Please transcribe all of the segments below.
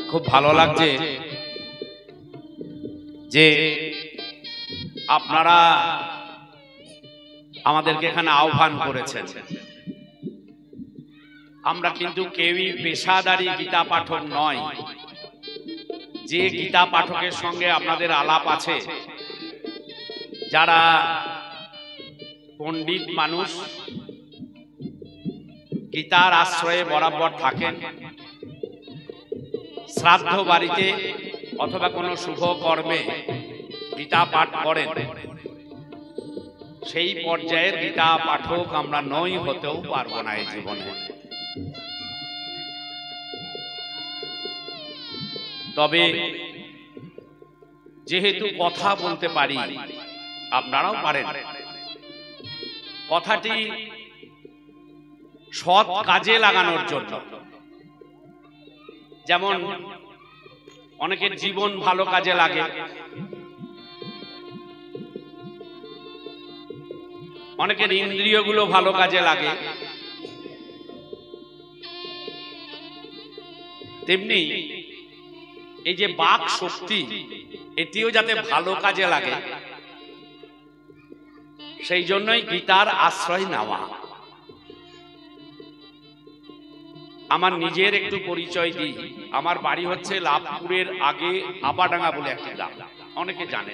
খুব ভালো লাগছে যে আপনারা আমাদেরকে এখানে আহ্বান করেছেন। আমরা কিন্তু কেউই পেশাদারী গীতা পাঠক নয়। যে গীতা পাঠকের সঙ্গে আপনাদের আলাপ আছে, যারা পণ্ডিত মানুষ, গীতার আশ্রয়ে বরাবর থাকেন, শ্রাদ্ধ বাড়িতে অথবা কোনো শুভ কর্মে গীতা পাঠ করেন, সেই পর্যায়ের গীতা পাঠক আমরা নই, হতেও পারবো না এই জীবনে। তবে যেহেতু কথা বলতে পারি, আপনারাও পারেন, কথাটি সৎ কাজে লাগানোর জন্য। যেমন অনেকের জীবন ভালো কাজে লাগে, অনেকের ইন্দ্রিয়গুলো ভালো কাজে লাগে, তেমনি এই যে বাক শক্তি, এটিও যাতে ভালো কাজে লাগে, সেই জন্যই গীতার আশ্রয় নেওয়া। আমার নিজের একটু পরিচয় দিই। আমার বাড়ি হচ্ছে লাভপুরের আগে আপাডাঙ্গা বলে একটি গ্রাম, অনেকে জানে।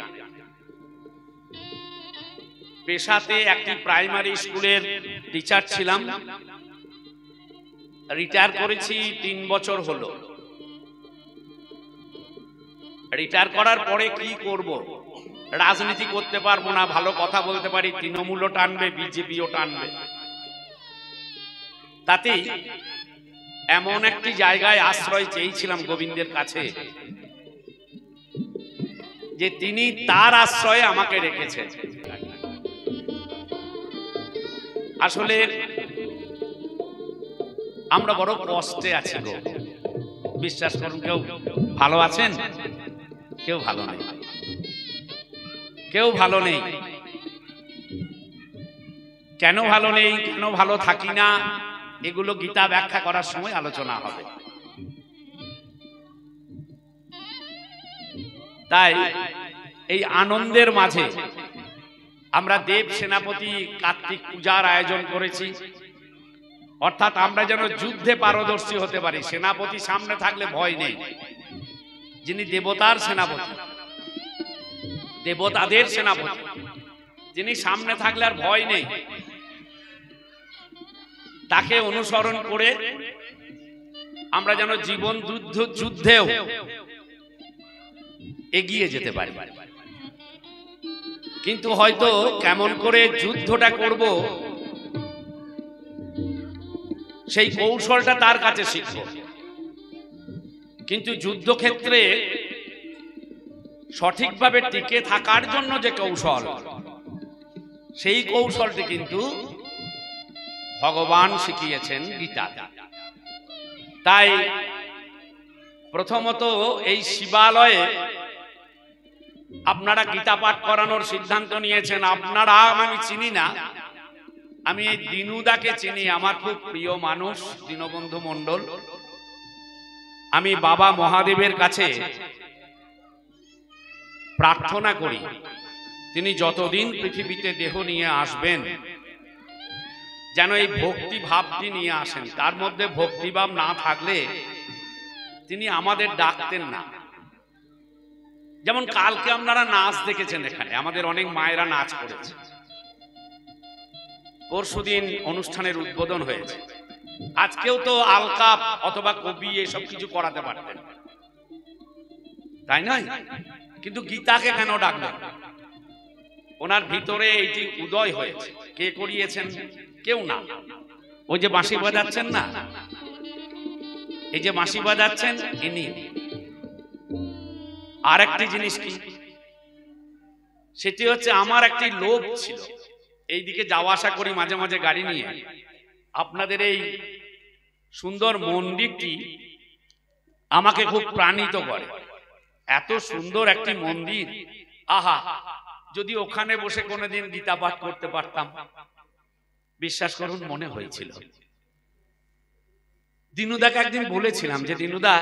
পেশাতে একটি প্রাইমারি স্কুলের টিচার ছিলাম, রিটায়ার করেছি 3 বছর হলো। রিটায়ার করার পরে কি করব? রাজনীতি করতে পারবো না, ভালো কথা বলতে পারি, তৃণমূলও টানবে, বিজেপিও টানবে। তাতেই এমন একটি জায়গায় আশ্রয় চেয়েছিলাম গোবিন্দের কাছে, যে তিনি তার আশ্রয়ে আমাকে রেখেছেন। আসলে আমরা বড় কষ্টে আছি গো, বিশ্বাস করুন। কেউ ভালো আছেন? কেউ ভালো নেই, কেউ ভালো নেই। কেন ভালো নেই, কেন ভালো থাকি না, এগুলো গীতা ব্যাখ্যা করার সময় আলোচনা হবে। তাই এই আনন্দের মাঝে আমরা দেব সেনাপতি কার্তিক পূজার আয়োজন করেছি। অর্থাৎ আমরা যেন যুদ্ধে পারদর্শী হতে পারি। সেনাপতি সামনে থাকলে ভয় নেই, যিনি দেবতার সেনাপতি, দেবতাদের সেনাপতি, যিনি সামনে থাকলে আর ভয় নেই, তাকে অনুসরণ করে আমরা যেন জীবন যুদ্ধেও এগিয়ে যেতে পারি। কিন্তু হয়তো কেমন করে যুদ্ধটা করব, সেই কৌশলটা তার কাছে শিখব। কিন্তু যুদ্ধক্ষেত্রে সঠিকভাবে টিকে থাকার জন্য যে কৌশল, সেই কৌশলটি কিন্তু ভগবান শিখিয়েছেন গীতা। তাই প্রথমত এই শিবালয়ে আপনারা গীতা পাঠ করানোর সিদ্ধান্ত নিয়েছেন। আপনারা, আমি চিনি না, আমি এই দিনুদাকে চিনি, আমার খুব প্রিয় মানুষ দীনবন্ধু মণ্ডল। আমি বাবা মহাদেবের কাছে প্রার্থনা করি, তিনি যতদিন পৃথিবীতে দেহ নিয়ে আসবেন, যেন এই ভক্তি ভাবটি নিয়ে আসেন। তার মধ্যে ভক্তিভাব না থাকলে তিনি আমাদের ডাকতেন না। যেমন কালকে আপনারা নাচ দেখেছেন, এখানে আমাদের অনেক মায়েরা নাচ করেছে। পরশুদিন অনুষ্ঠানের উদ্বোধন হয়েছে। আজকেও তো আলকা অথবা কবি এসব কিছু করাতে পারতেন, তাই নয়? কিন্তু গীতাকে কেন ডাকলেন? ওনার ভিতরে এইটি উদয় হয়েছে। কে করিয়েছেন? কেউ না। ওই যে বাঁশি বাজাচ্ছেন না, এই যে বাঁশি বাজাচ্ছেন, ইনি। আর একটি জিনিস কি, সেটি হচ্ছে আমার একটি লোভ ছিল। এইদিকে যাওয়া আসা করি মাঝে মাঝে গাড়ি নিয়ে। আপনাদের এই সুন্দর মন্দিরটি আমাকে খুব প্রাণিত করে। এত সুন্দর একটি মন্দির, আহা, যদি ওখানে বসে কোনোদিন গীতা পাঠ করতে পারতাম। বিশ্বাস করুন, মনে হয়েছিল। দিনুদাকে একদিন বলেছিলাম যে দিনুদা,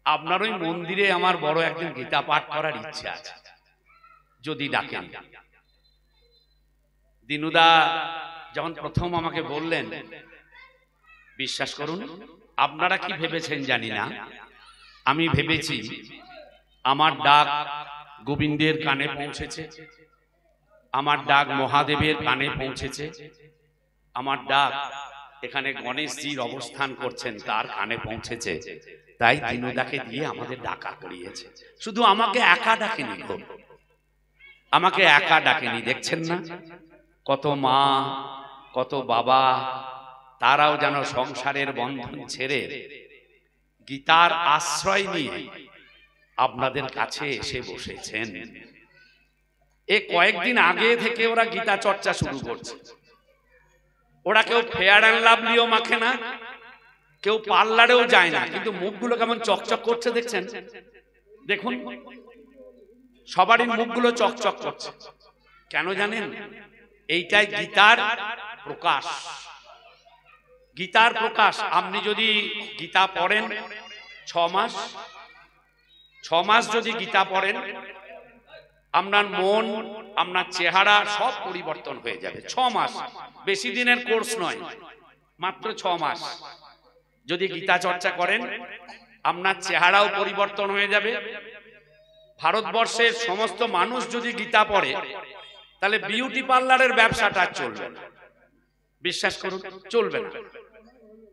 আপনার ওই মন্দিরে আমার বড় একদিন গীতা পাঠ করার ইচ্ছে আছে, যদি ডাকেন। দিনুদা যখন প্রথম আমাকে বললেন, বিশ্বাস করুন, আপনারা কি ভেবেছেন জানি না, আমি ভেবেছি আমার ডাক গোবিন্দের কানে পৌঁছেছে, আমার ডাক মহাদেবের কানে পৌঁছেছে, আমার ডাক এখানে গণেশজির অবস্থান করছেন তার কানে পৌঁছেছে, তাই দিনুদাকে দিয়ে আমাদের ডাকা করিয়েছে। শুধু আমাকে একা ডাকেনি গো, আমাকে একা ডাকেনি। দেখছেন না কত মা কত বাবা, তারাও যেন সংসারের বন্ধন ছেড়ে গীতার আশ্রয় নিয়ে আপনাদের কাছে এসে বসেছেন। এ কয়েকদিন আগে থেকে ওরা গীতা চর্চা শুরু করছে। ওরা কেউ ফেয়ার অ্যান্ড লাভলিও মাখে না, কেউ পার্লারেও যায় না, কিন্তু মুখগুলো কেমন চকচক করছে দেখছেন? দেখুন, সবারই মুখগুলো চকচক করছে। কেন জানেন? এইটাই গীতার প্রকাশ, গীতার প্রকাশ। আপনি যদি গীতা পড়েন 6 মাস যদি গীতা পড়েন, আপনার মন আপনার চেহারা সব পরিবর্তন হয়ে যাবে। 6 মাস, বেশি দিনের কোর্স নয়, মাত্র 6 মাস যদি গীতা চর্চা করেন, আপনার চেহারাও পরিবর্তন হয়ে যাবে। ভারতবর্ষের সমস্ত মানুষ যদি গীতা পড়ে, তাহলে বিউটি পার্লারের ব্যবসাটা চলবে না, বিশ্বাস করুন, চলবে না।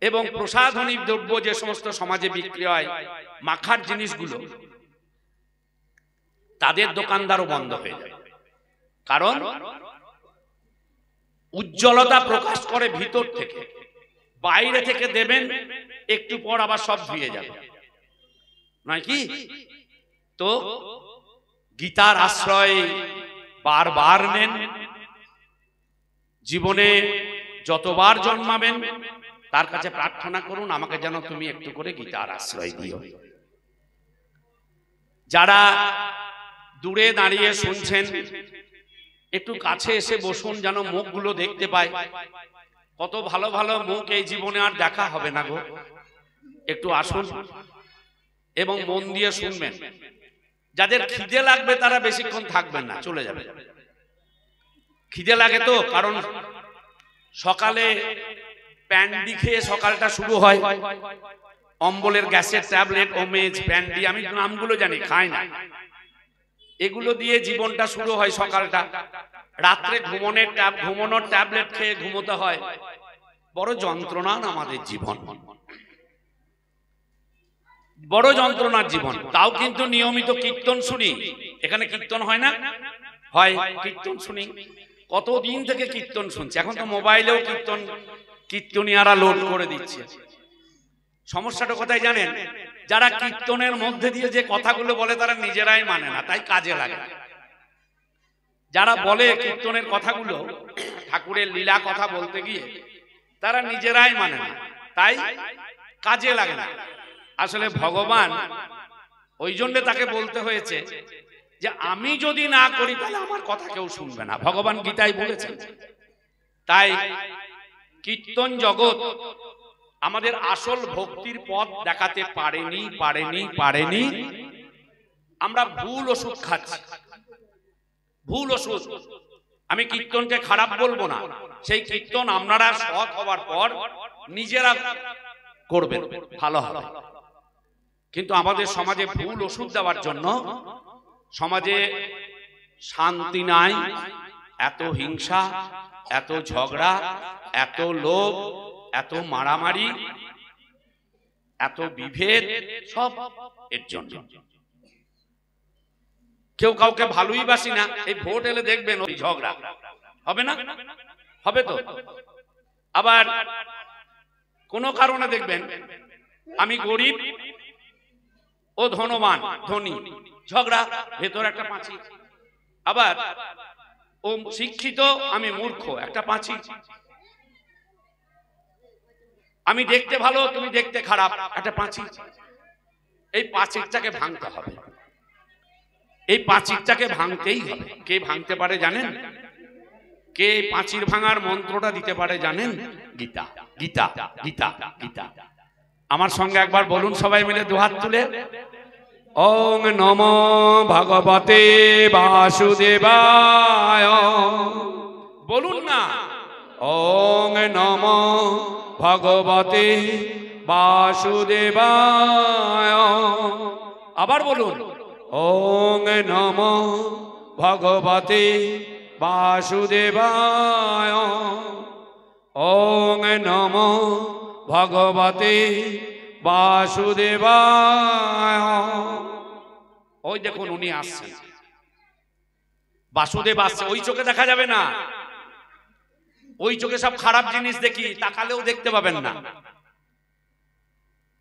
এবং প্রসাধনিক দ্রব্য যে সমস্ত সমাজে বিক্রি হয়, মাখার জিনিসগুলো, তাদের দোকানদারও বন্ধ হয়ে যাবে। কারণ উজ্জ্বলতা প্রকাশ করে ভিতর থেকে, বাইরে থেকে দেবেন একটু পর আবার সব ধুয়ে যাবে, নয় কি? তো গীতার আশ্রয় বারবার নেন। জীবনে যতবার জন্মাবেন তার কাছে প্রার্থনা করুন, আমাকে যেন তুমি একটু করে গীতার আশ্রয় দিও। যারা দূরে দাঁড়িয়ে শুনছেন, একটু কাছে এসে বসুন, যেন মুখগুলো দেখতে পায়। কত ভালো ভালো মুখ এই জীবনে আর দেখা হবে না গো। একটু আসুন এবং মন দিয়ে শুনবেন। যাদের খিদে লাগবে তারা বেশিক্ষণ থাকবেন না, চলে যাবে। খিদে লাগে তো, কারণ সকালে প্যান্ডি খেয়ে সকালটা শুরু হয়। অম্বলের গ্যাসের ট্যাবলেট, ওমেজ, প্যান্ডি, আমি নামগুলো জানি, খাই না। এগুলো দিয়ে জীবনটা শুরু হয় সকালটা। রাত্রে ঘুমানোর ট্যাবলেট খেয়ে ঘুমোতে হয়। বড় যন্ত্রণা আমাদের জীবন, বড় যন্ত্রণার জীবন। তাও কিন্তু নিয়মিত কীর্তন শুনি। এখানে কীর্তন হয় না? হয়, কীর্তন শুনি। কতদিন থেকে কীর্তন শুনছি। এখন তো মোবাইলেও কীর্তনিয়ারা লোড করে দিচ্ছে। সমস্যাটা কোথায় জানেন? যারা কীর্তনের মধ্যে দিয়ে যে কথাগুলো বলে তারা নিজেরাই মানে না, তাই কাজে লাগে। যারা বলে কীর্তনের কথাগুলো, ঠাকুরের লীলা কথা বলতে গিয়ে, তারা নিজেরাই মানে না, তাই কাজে লাগে না। আসলে ভগবান ওই জন্য তাকে বলতে হয়েছে যে আমি যদি না করি তাহলে আমার কথা কেউ শুনবে না। ভগবান গীতায় বলেছেন। তাই কীর্তন জগৎ আমাদের আসল ভক্তির পথ দেখাতে পারেনি। আমরা ভুল ওষুধ খাচ্ছি, ভুল ওষুধ। আমি কীর্তনকে খারাপ বলবো না, সেই কীর্তন আপনারা সৎ হওয়ার পর নিজেরা করবেন, ভালো হবে। কিন্তু আমাদের সমাজে ভুল ওষুধ দেওয়ার জন্য সমাজে শান্তি নাই, এত হিংসা, এত ঝগড়া, এত লোভ, এত মারামারি, এত বিভেদ, সব এর জন্য। কেউ কাউকে ভালোই বাসি না। এই ভোট এলে দেখবেন ওই ঝগড়া হবে না? হবে তো। আবার কোনো কারণে দেখবেন আমি গরিব, ও ধনবান, ধনী, ঝগড়া, ভেতর একটা পাঁচি। আবার ও শিক্ষিত, আমি মূর্খ, একটা পাঁচি। আমি দেখতে ভালো, তুমি দেখতে খারাপ, একটা পাঁচি। এই পাঁচিরটাকে ভাঙতে হবে, এই পাঁচিরটাকে ভাঙতেই হবে। কে ভাঙতে পারে জানেন? কে পাঁচির ভাঙার মন্ত্রটা দিতে পারে জানেন? গীতা, গীতা, গীতা, গীতা। আমার সঙ্গে একবার বলুন সবাই মিলে দুহাত তুলে, ওং নমো ভগবতে বাসুদেবায়। বলুন না, ওং নমো ভগবতে বাসুদেবায়। আবার বলুন, ওং নমো ভগবতে বাসুদেবায়। ওং নমো ভগবতে বাসুদেবায়। ওই দেখুন উনি আসছেন, বাসুদেব আসছে। ওই চোখে দেখা যাবে না, ওই চোখে সব খারাপ জিনিস দেখি, তাকালেও দেখতে পাবেন না।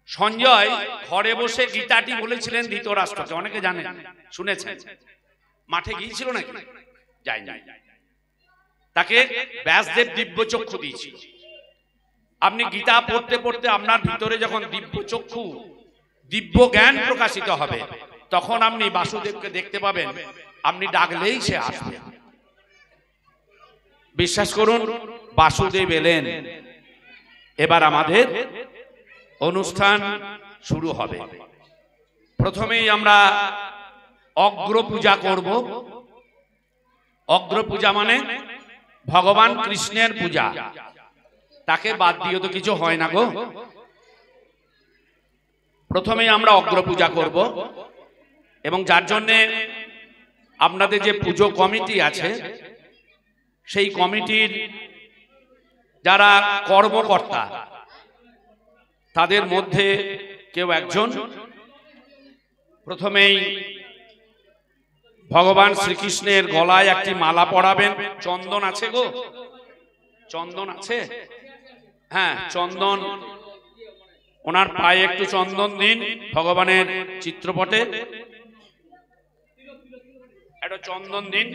সঞ্জয় ঘরে বসে গীতাটি বলেছিলেন ধৃতরাষ্ট্রকে, অনেকে জানেন, শুনেছেন। মাঠে গিয়েছিল নাকি? যাই নাই। তাকে ব্যাসদেব দিব্য চক্ষু দিয়েছিল। আপনি গীতা পড়তে পড়তে আপনার ভিতরে যখন দিব্য চক্ষু, দিব্য জ্ঞান প্রকাশিত হবে, তখন আপনি বাসুদেবকে দেখতে পাবেন। আপনি ডাকলেই সে আসবে। বিশ্বাস করুন, বাসুদেব এলেন। এবার আমাদের অনুষ্ঠান শুরু হবে। প্রথমেই আমরা অগ্র পূজা করব। অগ্র পূজা মানে ভগবান কৃষ্ণের পূজা। তাকে বাদ দিয়ে তো কিছু হয় না গো। প্রথমেই আমরা অগ্র পূজা করব, এবং যার জন্য আপনাদের যে পুজো কমিটি আছে, সেই কমিটির যারা কর্মকর্তা, তাদের মধ্যে কেউ একজন প্রথমেই ভগবান শ্রীকৃষ্ণের গলায় একটি মালা পরাবেন। চন্দন আছে গো? চন্দন আছে? হ্যাঁ, চন্দন। ওনার পায়ে একটু চন্দন দিন, ভগবানের চিত্রপটে একটা চন্দন দিন।